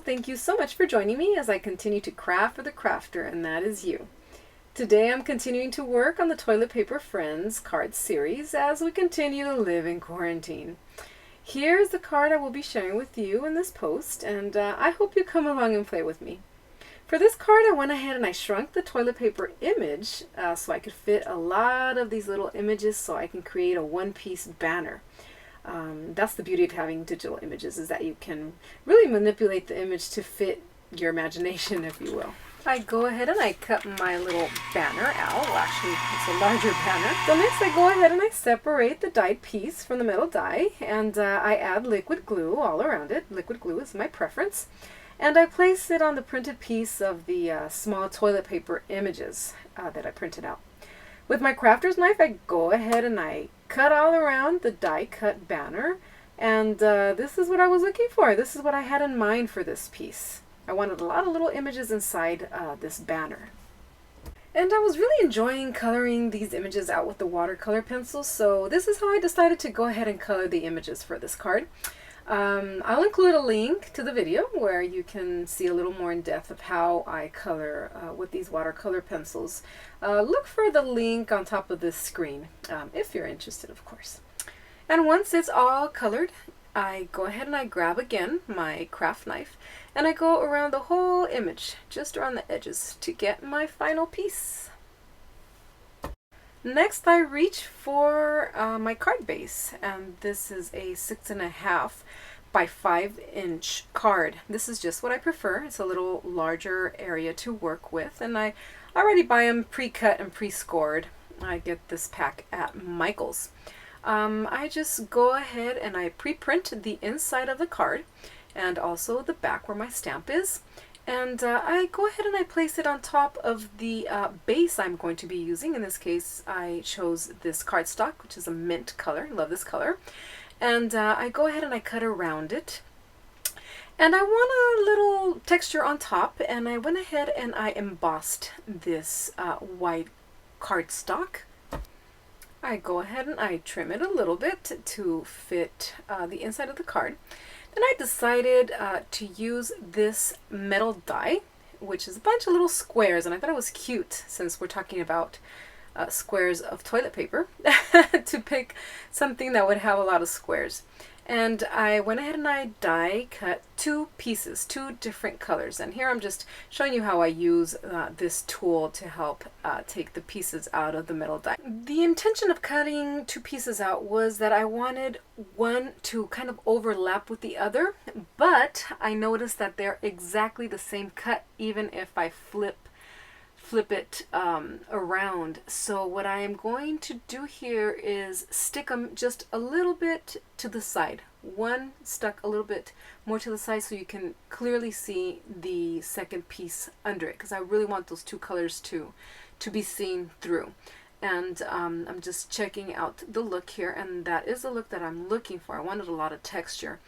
thank you so much for joining me as I continue to craft for the crafter, and that is you. Today I'm continuing to work on the Toilet Paper Friends card series as we continue to live in quarantine. Here's the card I will be sharing with you in this post, and I hope you come along and play with me. For this card, I went ahead and I shrunk the toilet paper image so I could fit a lot of these little images so I can create a one-piece banner. That's the beauty of having digital images, is that you can really manipulate the image to fit your imagination, if you will. I go ahead and I cut my little banner out. Well, actually, it's a larger banner. So next I go ahead and I separate the dyed piece from the metal die, and I add liquid glue all around it. Liquid glue is my preference. And I place it on the printed piece of the small toilet paper images that I printed out. With my crafter's knife, I go ahead and I cut all around the die cut banner, and this is what I was looking for. This is what I had in mind for this piece. I wanted a lot of little images inside this banner. And I was really enjoying coloring these images out with the watercolor pencils, so this is how I decided to go ahead and color the images for this card. I'll include a link to the video where you can see a little more in depth of how I color with these watercolor pencils. Look for the link on top of this screen if you're interested, of course. And once it's all colored, I go ahead and I grab again my craft knife and I go around the whole image, just around the edges, to get my final piece. Next, I reach for my card base, and this is a 6.5 by 5-inch card. This is just what I prefer. It's a little larger area to work with, and I already buy them pre-cut and pre-scored. I get this pack at Michael's. I just go ahead and I pre-print the inside of the card and also the back where my stamp is. And I go ahead and I place it on top of the base I'm going to be using. In this case, I chose this cardstock, which is a mint color. I love this color. And I go ahead and I cut around it. And I want a little texture on top, and I went ahead and I embossed this white cardstock. I go ahead and I trim it a little bit to fit the inside of the card. Then I decided to use this metal die, which is a bunch of little squares, and I thought it was cute, since we're talking about squares of toilet paper, to pick something that would have a lot of squares. And I went ahead and I die cut two pieces, two different colors. And here I'm just showing you how I use this tool to help take the pieces out of the metal die. The intention of cutting two pieces out was that I wanted one to kind of overlap with the other, but I noticed that they're exactly the same cut even if I flip it around. So what I am going to do here is stick them just a little bit to the side. One stuck a little bit more to the side so you can clearly see the second piece under it, because I really want those two colors to be seen through. And I'm just checking out the look here, and that is the look that I'm looking for. I wanted a lot of texture.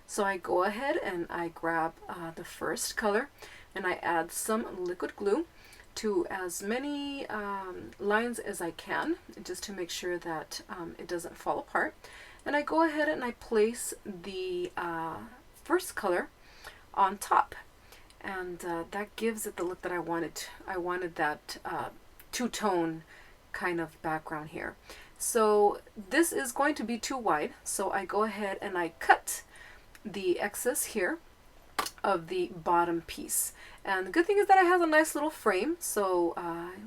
So I go ahead and I grab the first color and I add some liquid glue to as many lines as I can, just to make sure that it doesn't fall apart. And I go ahead and I place the first color on top, and that gives it the look that I wanted. I wanted that two-tone kind of background here. So this is going to be too wide, so I go ahead and I cut the excess here of the bottom piece. And the good thing is that it has a nice little frame, so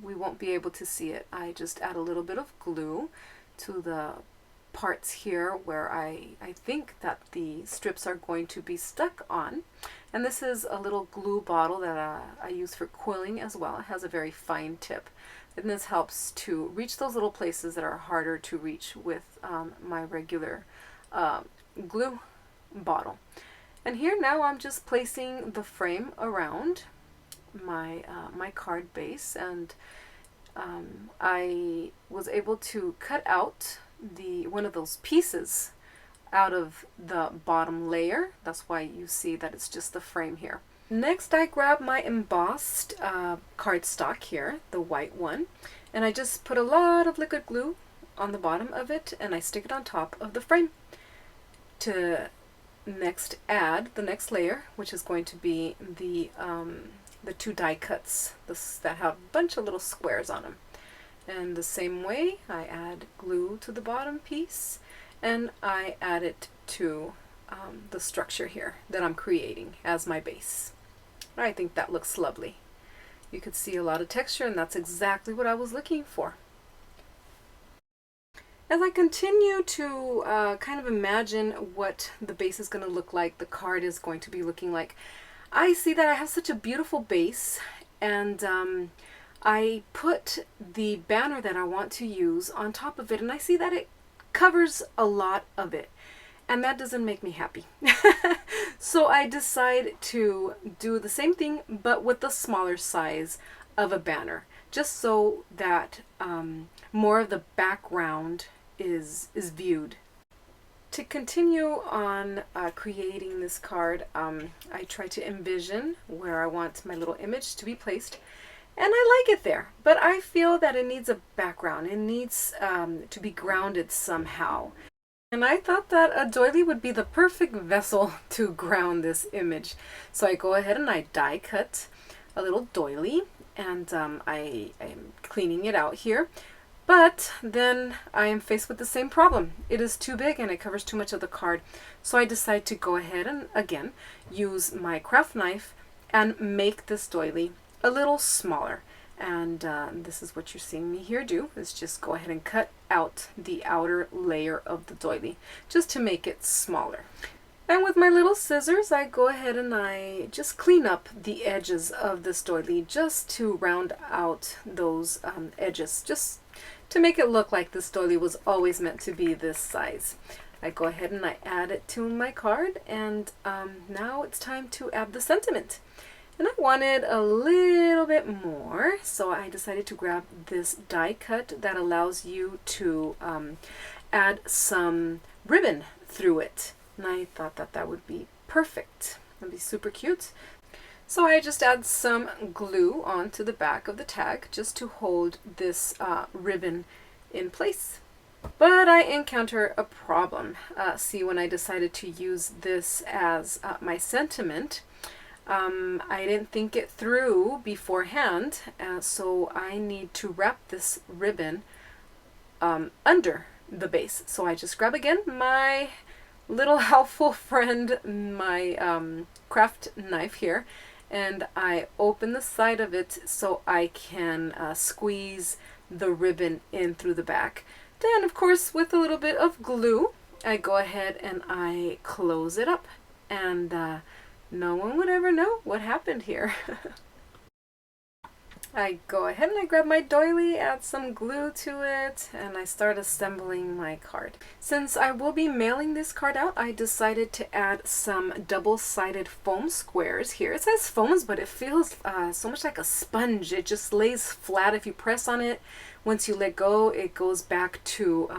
we won't be able to see it. I just add a little bit of glue to the parts here where I think that the strips are going to be stuck on. And this is a little glue bottle that I use for quilling as well. It has a very fine tip, and this helps to reach those little places that are harder to reach with my regular glue bottle. And here now I'm just placing the frame around my my card base, and I was able to cut out one of those pieces out of the bottom layer. That's why you see that it's just the frame here. Next, I grab my embossed cardstock here, the white one, and I just put a lot of liquid glue on the bottom of it, and I stick it on top of the frame to next add the next layer, which is going to be the 2 die cuts that have a bunch of little squares on them. And the same way, I add glue to the bottom piece, and I add it to the structure here that I'm creating as my base. I think that looks lovely. You could see a lot of texture, and that's exactly what I was looking for. As I continue to kind of imagine what the base is going to look like, the card is going to be looking like, I see that I have such a beautiful base, and I put the banner that I want to use on top of it, and I see that it covers a lot of it, and that doesn't make me happy. So I decide to do the same thing, but with the smaller size of a banner, just so that more of the background is viewed. To continue on creating this card, I try to envision where I want my little image to be placed, and I like it there, but I feel that it needs a background. It needs to be grounded somehow. And I thought that a doily would be the perfect vessel to ground this image. So I go ahead and I die cut a little doily, and I am cleaning it out here. But then I am faced with the same problem. It is too big and it covers too much of the card. So I decide to go ahead and again use my craft knife and make this doily a little smaller. And this is what you're seeing me here do, is just go ahead and cut out the outer layer of the doily just to make it smaller. And with my little scissors, I go ahead and I just clean up the edges of this doily just to round out those edges, just to make it look like this doily was always meant to be this size. I go ahead and I add it to my card, and now it's time to add the sentiment. And I wanted a little bit more, so I decided to grab this die cut that allows you to add some ribbon through it. And I thought that that would be perfect. That'd be super cute. So I just add some glue onto the back of the tag just to hold this ribbon in place. But I encounter a problem. See, when I decided to use this as my sentiment, I didn't think it through beforehand, so I need to wrap this ribbon under the base. So I just grab again my little helpful friend, my craft knife here, and I open the side of it so I can squeeze the ribbon in through the back. Then, of course, with a little bit of glue, I go ahead and I close it up, and no one would ever know what happened here. I go ahead and I grab my doily, add some glue to it, and I start assembling my card. Since I will be mailing this card out, I decided to add some double-sided foam squares here. It says foams, but it feels so much like a sponge. It just lays flat if you press on it. Once you let go, it goes back to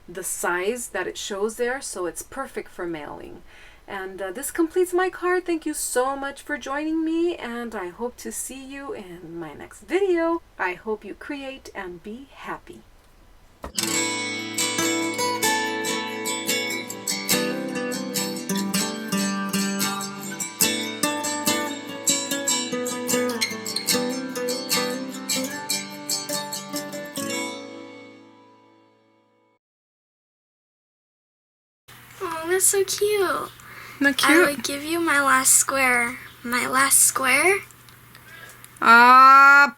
the size that it shows there, so it's perfect for mailing. And this completes my card. Thank you so much for joining me, and I hope to see you in my next video. I hope you create and be happy. Oh, that's so cute. Not cute? I would give you my last square. My last square? Darn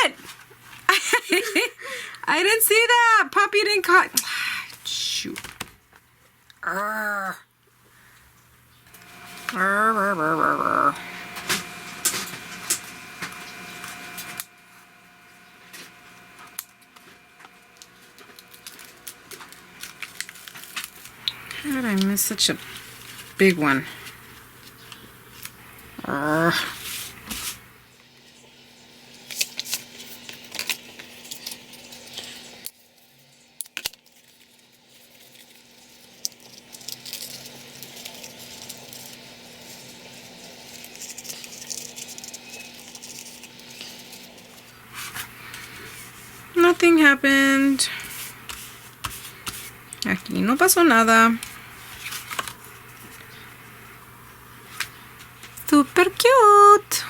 it! I didn't see that. Poppy didn't cut. Shoot. Arr. Arr, arr, arr, arr, arr. How did I miss such a big one? Nothing happened. Aquí no pasó nada. Super cute!